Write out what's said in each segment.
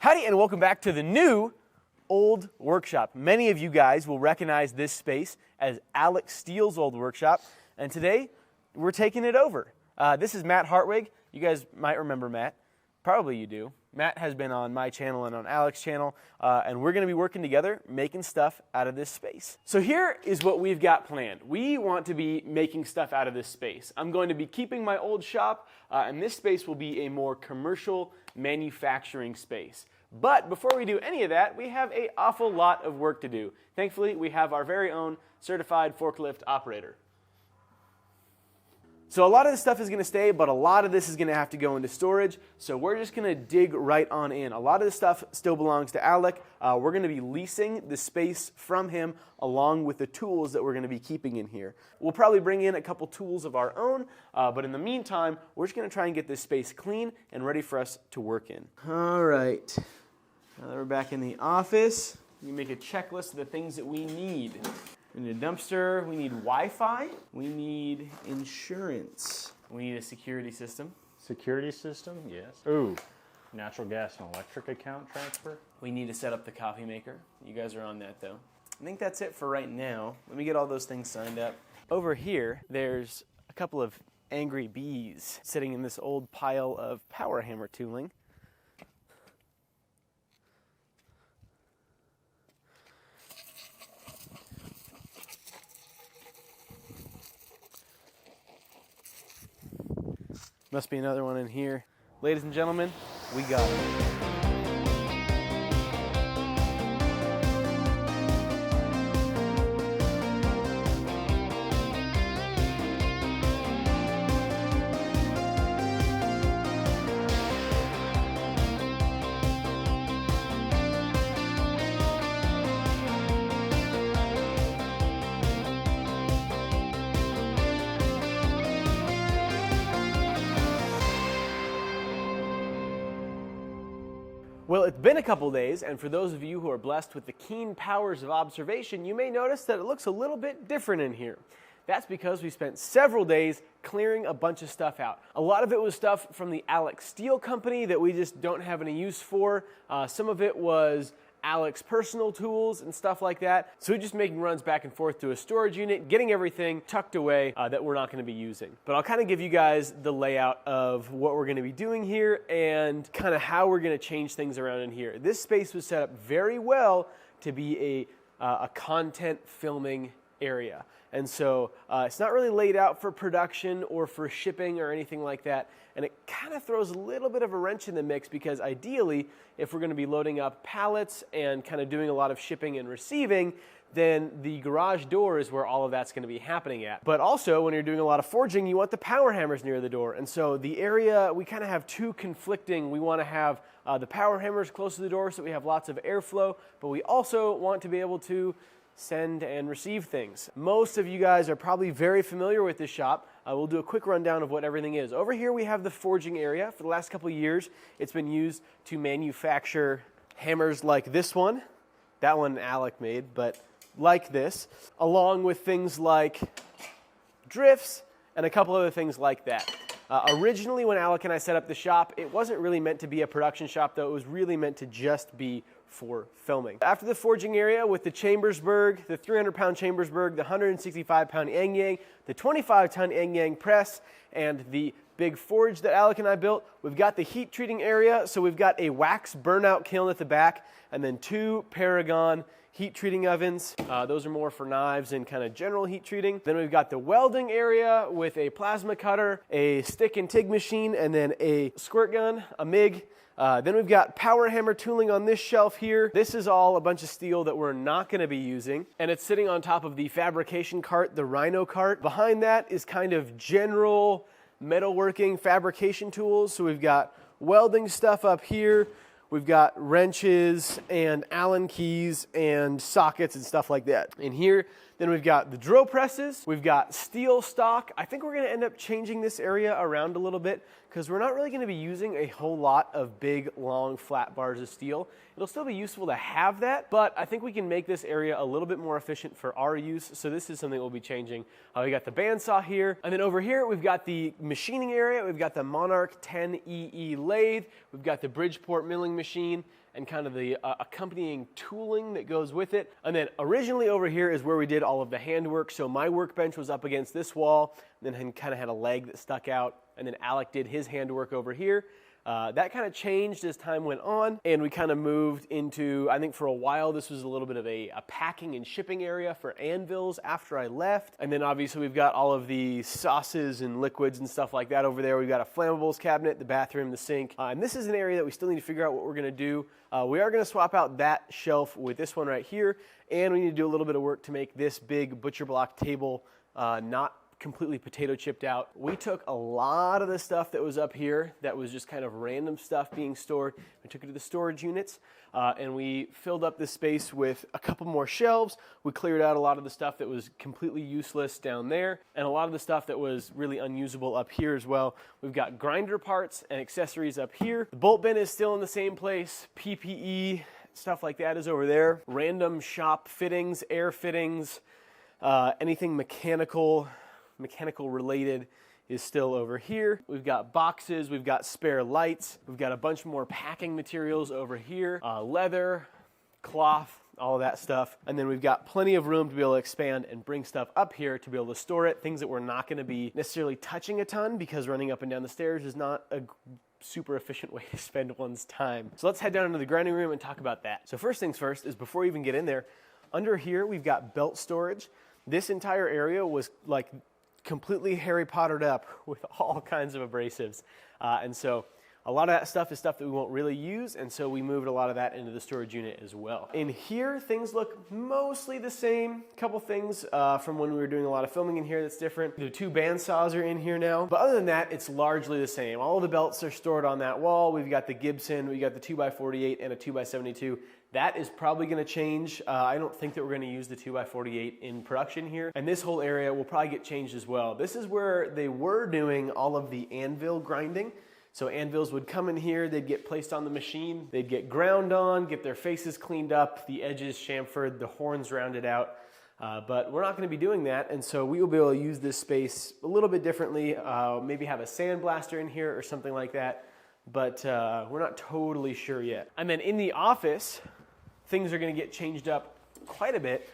Howdy and welcome back to the new old workshop. Many of you guys will recognize this space as Alec Steele's old workshop, and today we're taking it over. This is Matt Hartwig. You guys might remember Matt. Probably you do. Matt has been on my channel and on Alec's channel, and we're going to be working together making stuff out of this space. So here is what we've got planned. We want to be making stuff out of this space. I'm going to be keeping my old shop, and this space will be a more commercial manufacturing space. But before we do any of that, we have an awful lot of work to do. Thankfully, we have our very own certified forklift operator. So a lot of this stuff is going to stay, but a lot of this is going to have to go into storage. So we're just going to dig right on in. A lot of this stuff still belongs to Alec. We're going to be leasing the space from him along with the tools that we're going to be keeping in here. We'll probably bring in a couple tools of our own, but in the meantime, we're just going to try and get this space clean and ready for us to work in. All right. Now that we're back in the office, we make a checklist of the things that we need. We need a dumpster, we need Wi-Fi, we need insurance, we need a security system. Security system, yes. Ooh, natural gas and electric account transfer. We need to set up the coffee maker. You guys are on that though. I think that's it for right now. Let me get all those things signed up. Over here, there's a couple of angry bees sitting in this old pile of power hammer tooling. Must be another one in here. Ladies and gentlemen, we got it. Well, it's been a couple days, and for those of you who are blessed with the keen powers of observation, you may notice that it looks a little bit different in here. That's because we spent several days clearing a bunch of stuff out. A lot of it was stuff from the Alec Steel company that we just don't have any use for. Some of it was Alec's personal tools and stuff like that. So we're just making runs back and forth to a storage unit, getting everything tucked away that we're not going to be using. But I'll kind of give you guys the layout of what we're going to be doing here and kind of how we're going to change things around in here. This space was set up very well to be a content filming area. And so it's not really laid out for production or for shipping or anything like that. And it kind of throws a little bit of a wrench in the mix because ideally, if we're going to be loading up pallets and kind of doing a lot of shipping and receiving, then the garage door is where all of that's going to be happening at. But also, when you're doing a lot of forging, you want the power hammers near the door. And so the area, we kind of have two conflicting. We want to have the power hammers close to the door so we have lots of airflow, but we also want to be able to send and receive things. Most of you guys are probably very familiar with this shop. We'll do a quick rundown of what everything is. Over here we have the forging area. For the last couple of years, it's been used to manufacture hammers like this one. That one Alec made, but like this, along with things like drifts and a couple other things like that. Originally, when Alec and I set up the shop, it wasn't really meant to be a production shop, though. It was really meant to just be for filming. After the forging area with the Chambersburg, the 300-pound Chambersburg, the 165-pound Yang Yang, the 25-ton Yang Yang press, and the big forge that Alec and I built, we've got the heat treating area. So we've got a wax burnout kiln at the back, and then two Paragon heat treating ovens. Those are more for knives and kind of general heat treating. Then we've got the welding area with a plasma cutter, a stick and TIG machine, and then a squirt gun, a MIG. Then we've got power hammer tooling on this shelf here. This is all a bunch of steel that we're not going to be using, and it's sitting on top of the fabrication cart, the Rhino cart. Behind that is kind of general metalworking fabrication tools. So we've got welding stuff up here. We've got wrenches and Allen keys and sockets and stuff like that in here. Then we've got the drill presses. We've got steel stock. I think we're going to end up changing this area around a little bit because we're not really going to be using a whole lot of big, long, flat bars of steel. It'll still be useful to have that, but I think we can make this area a little bit more efficient for our use, so this is something we'll be changing. We got the bandsaw here, and then over here we've got the machining area. We've got the Monarch 10EE lathe. We've got the Bridgeport milling machine, and kind of the accompanying tooling that goes with it. And then originally over here is where we did all of the handwork. So my workbench was up against this wall, and then kind of had a leg that stuck out, and then Alec did his handwork over here. That kind of changed as time went on, and we kind of moved into, I think for a while this was a little bit of a packing and shipping area for anvils after I left. And then obviously we've got all of the sauces and liquids and stuff like that over there. We've got a flammables cabinet, the bathroom, the sink, and this is an area that we still need to figure out what we're gonna do. We are gonna swap out that shelf with this one right here, and we need to do a little bit of work to make this big butcher block table not completely potato chipped out. We took a lot of the stuff that was up here that was just kind of random stuff being stored. We took it to the storage units and we filled up this space with a couple more shelves. We cleared out a lot of the stuff that was completely useless down there and a lot of the stuff that was really unusable up here as well. We've got grinder parts and accessories up here. The bolt bin is still in the same place. PPE, stuff like that is over there. Random shop fittings, air fittings, anything mechanical related is still over here. We've got boxes, we've got spare lights, we've got a bunch more packing materials over here, leather, cloth, all of that stuff. And then we've got plenty of room to be able to expand and bring stuff up here to be able to store it, things that we're not gonna be necessarily touching a ton because running up and down the stairs is not a super efficient way to spend one's time. So let's head down into the grinding room and talk about that. So first things first is before we even get in there, under here we've got belt storage. This entire area was like completely Harry Pottered up with all kinds of abrasives. And so a lot of that stuff is stuff that we won't really use, and so we moved a lot of that into the storage unit as well. In here, things look mostly the same. A couple things from when we were doing a lot of filming in here that's different. The two bandsaws are in here now, but other than that, it's largely the same. All of the belts are stored on that wall. We've got the Gibson, we got the 2x48 and a 2x72. That is probably going to change. I don't think that we're going to use the 2x48 in production here. And this whole area will probably get changed as well. This is where they were doing all of the anvil grinding. So anvils would come in here, they'd get placed on the machine, they'd get ground on, get their faces cleaned up, the edges chamfered, the horns rounded out. But we're not going to be doing that, and so we will be able to use this space a little bit differently. Maybe have a sandblaster in here or something like that. But we're not totally sure yet. And then in the office, things are going to get changed up quite a bit.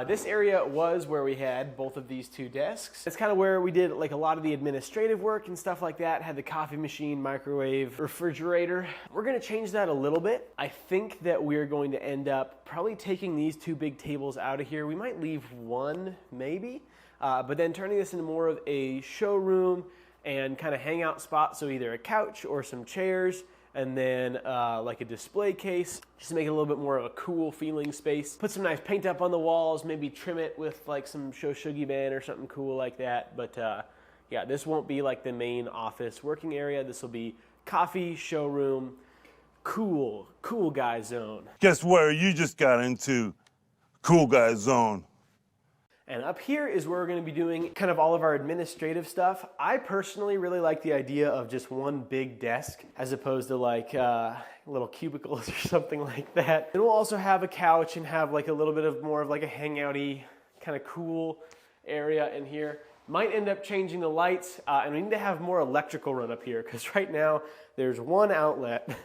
This area was where we had both of these two desks. It's kind of where we did like a lot of the administrative work and stuff like that. Had the coffee machine, microwave, refrigerator. We're going to change that a little bit. I think that we're going to end up probably taking these two big tables out of here. We might leave one maybe, but then turning this into more of a showroom and kind of hangout spot. So either a couch or some chairs, and then like a display case, just to make it a little bit more of a cool feeling space. Put some nice paint up on the walls, maybe trim it with like some Shoshuggi band or something cool like that. But yeah, this won't be like the main office working area. This will be coffee, showroom, cool guy zone. Guess where you just got into? Cool guy zone. And up here is where we're going to be doing kind of all of our administrative stuff. I personally really like the idea of just one big desk as opposed to like little cubicles or something like that. And we'll also have a couch and have like a little bit of more of like a hangouty kind of cool area in here. Might end up changing the lights and we need to have more electrical run up here because right now there's one outlet.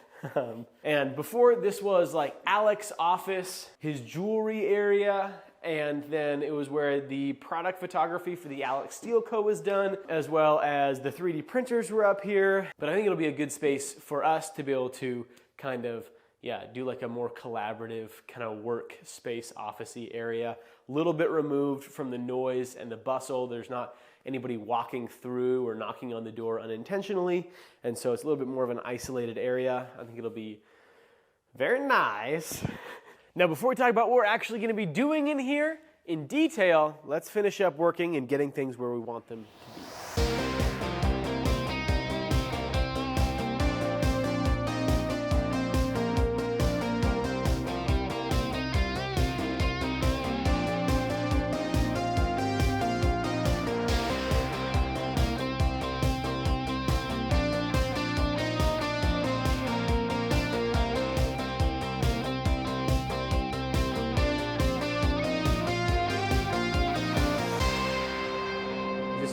And before this was like Alec's office, his jewelry area, and then it was where the product photography for the Alec Steel Co. was done, as well as the 3D printers were up here. But I think it'll be a good space for us to be able to kind of, yeah, do like a more collaborative kind of work space office-y area. A little bit removed from the noise and the bustle. There's not anybody walking through or knocking on the door unintentionally. And so it's a little bit more of an isolated area. I think it'll be very nice. Now, before we talk about what we're actually going to be doing in here in detail, let's finish up working and getting things where we want them to be.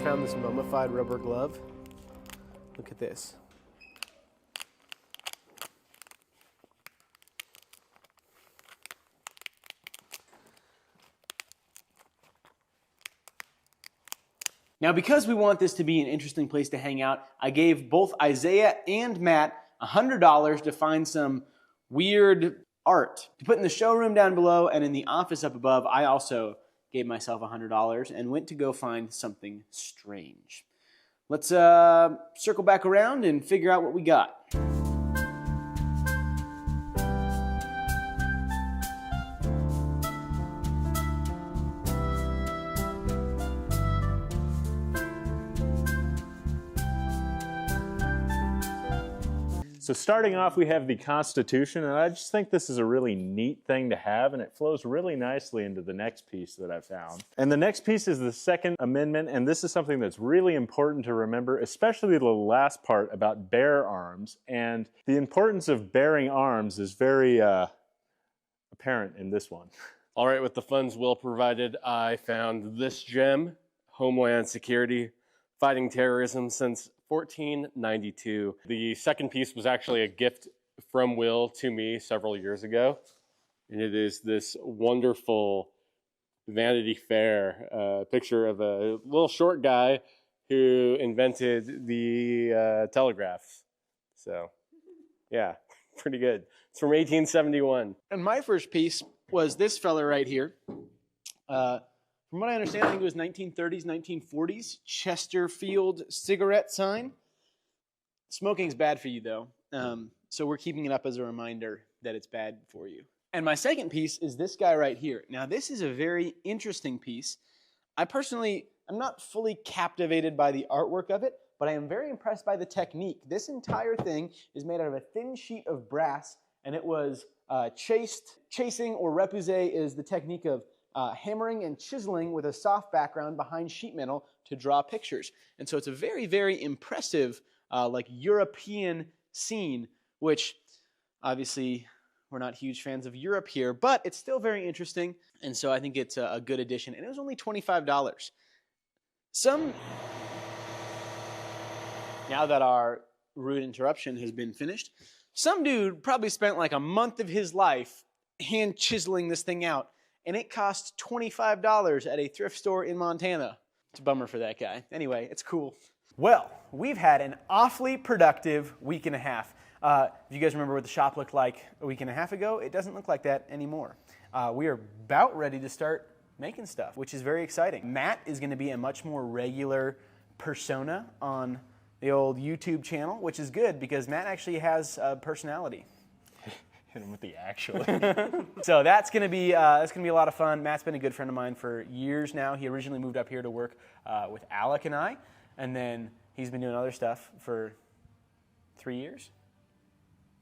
Found this mummified rubber glove. Look at this. Now, because we want this to be an interesting place to hang out, I gave both Isaiah and Matt $100 to find some weird art to put in the showroom down below, and in the office up above, I also gave myself $100 and went to go find something strange. Let's circle back around and figure out what we got. So starting off, we have the Constitution, and I just think this is a really neat thing to have, and it flows really nicely into the next piece that I found. And the next piece is the Second Amendment, and this is something that's really important to remember, especially the last part about bear arms. And the importance of bearing arms is very apparent in this one. All right, with the funds Will provided, I found this gem, Homeland Security, fighting terrorism since 1492. The second piece was actually a gift from Will to me several years ago. And it is this wonderful Vanity Fair picture of a little short guy who invented the telegraph. So, yeah, pretty good. It's from 1871. And my first piece was this fella right here. From what I understand, I think it was 1930s, 1940s, Chesterfield cigarette sign. Smoking's bad for you, though, so we're keeping it up as a reminder that it's bad for you. And my second piece is this guy right here. Now, this is a very interesting piece. I personally am not fully captivated by the artwork of it, but I am very impressed by the technique. This entire thing is made out of a thin sheet of brass, and it was chasing, or repoussé is the technique of hammering and chiseling with a soft background behind sheet metal to draw pictures. And so it's a very, very impressive like European scene, which obviously we're not huge fans of Europe here, but it's still very interesting. And so I think it's a good addition. And it was only $25. Now that our rude interruption has been finished, some dude probably spent like a month of his life hand chiseling this thing out. And it cost $25 at a thrift store in Montana. It's a bummer for that guy. Anyway, it's cool. Well, we've had an awfully productive week and a half. If you guys remember what the shop looked like a week and a half ago, it doesn't look like that anymore. We are about ready to start making stuff, which is very exciting. Matt is going to be a much more regular persona on the old YouTube channel, which is good because Matt actually has a personality. Hit him with the actually. So that's gonna be a lot of fun. Matt's been a good friend of mine for years now. He originally moved up here to work with Alec and I, and then he's been doing other stuff for 3 years.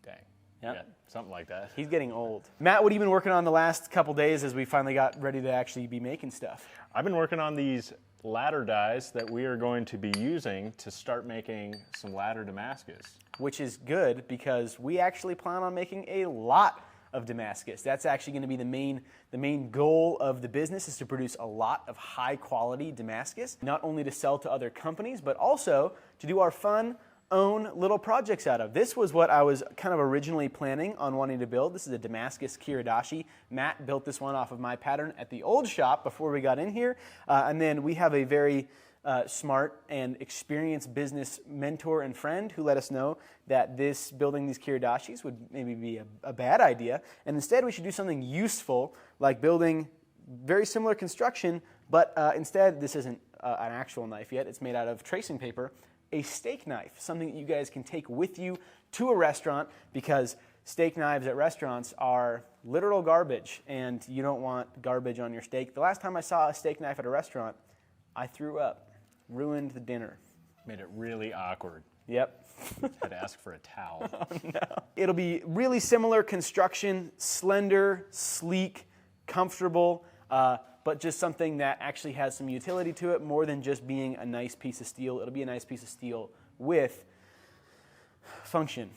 Dang. Yep. Yeah, something like that. He's getting old. Matt, what have you been working on the last couple days as we finally got ready to actually be making stuff? I've been working on these ladder dies that we are going to be using to start making some ladder Damascus. Which is good because we actually plan on making a lot of Damascus. That's actually going to be the main goal of the business, is to produce a lot of high quality Damascus, not only to sell to other companies, but also to do our fun own little projects out of. This was what I was kind of originally planning on wanting to build. This is a Damascus Kiradashi. Matt built this one off of my pattern at the old shop before we got in here. And then we have a very smart and experienced business mentor and friend who let us know that building these Kiradashis would maybe be a bad idea, and instead we should do something useful, like building very similar construction, but instead this isn't an actual knife yet. It's made out of tracing paper, a steak knife, something that you guys can take with you to a restaurant, because steak knives at restaurants are literal garbage, and you don't want garbage on your steak. The last time I saw a steak knife at a restaurant, I threw up. Ruined the dinner. Made it really awkward. Yep. Had to ask for a towel. Oh, no. It'll be really similar construction, slender, sleek, comfortable, but just something that actually has some utility to it, more than just being a nice piece of steel. It'll be a nice piece of steel with function.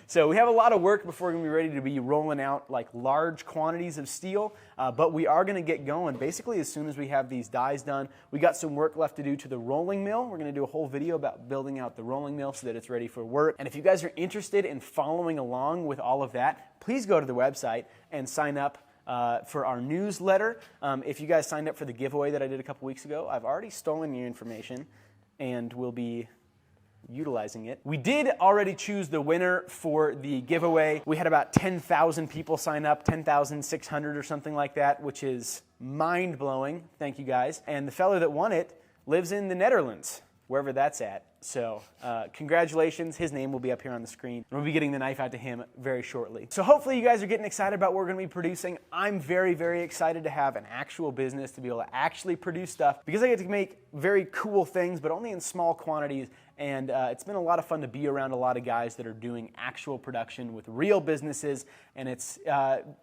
So we have a lot of work before we're going to be ready to be rolling out like large quantities of steel, but we are going to get going basically as soon as we have these dies done. We got some work left to do to the rolling mill. We're going to do a whole video about building out the rolling mill so that it's ready for work. And if you guys are interested in following along with all of that, please go to the website and sign up for our newsletter. If you guys signed up for the giveaway that I did a couple weeks ago, I've already stolen your information and will be utilizing it. We did already choose the winner for the giveaway. We had about 10,000 people sign up, 10,600 or something like that, which is mind-blowing. Thank you guys. And the fellow that won it lives in the Netherlands, wherever that's at. So congratulations. His name will be up here on the screen. And we'll be getting the knife out to him very shortly. So hopefully you guys are getting excited about what we're going to be producing. I'm very, very excited to have an actual business, to be able to actually produce stuff, because I get to make very cool things, but only in small quantities. And it's been a lot of fun to be around a lot of guys that are doing actual production with real businesses. And it's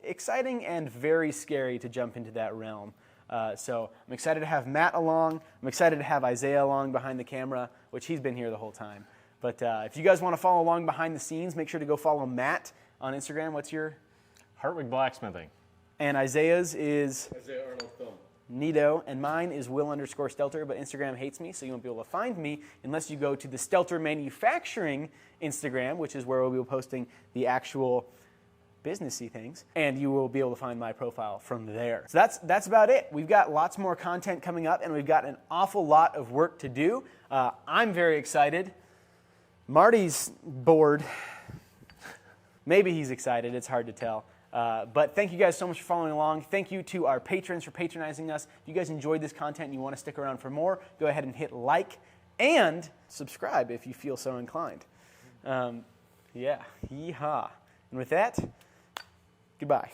exciting and very scary to jump into that realm. So I'm excited to have Matt along. I'm excited to have Isaiah along behind the camera, which he's been here the whole time. But if you guys want to follow along behind the scenes, make sure to go follow Matt on Instagram. What's your? Hartwig Blacksmithing. And Isaiah's is? Isaiah Arnold Film. Neato. And mine is Will_Stelter, but Instagram hates me, so you won't be able to find me unless you go to the Stelter Manufacturing Instagram, which is where we'll be posting the actual businessy things, and you will be able to find my profile from there. So that's about it. We've got lots more content coming up, and we've got an awful lot of work to do. I'm very excited. Marty's bored. Maybe he's excited. It's hard to tell. But thank you guys so much for following along. Thank you to our patrons for patronizing us. If you guys enjoyed this content and you want to stick around for more, go ahead and hit like and subscribe if you feel so inclined. Yeah, yeehaw. And with that, goodbye.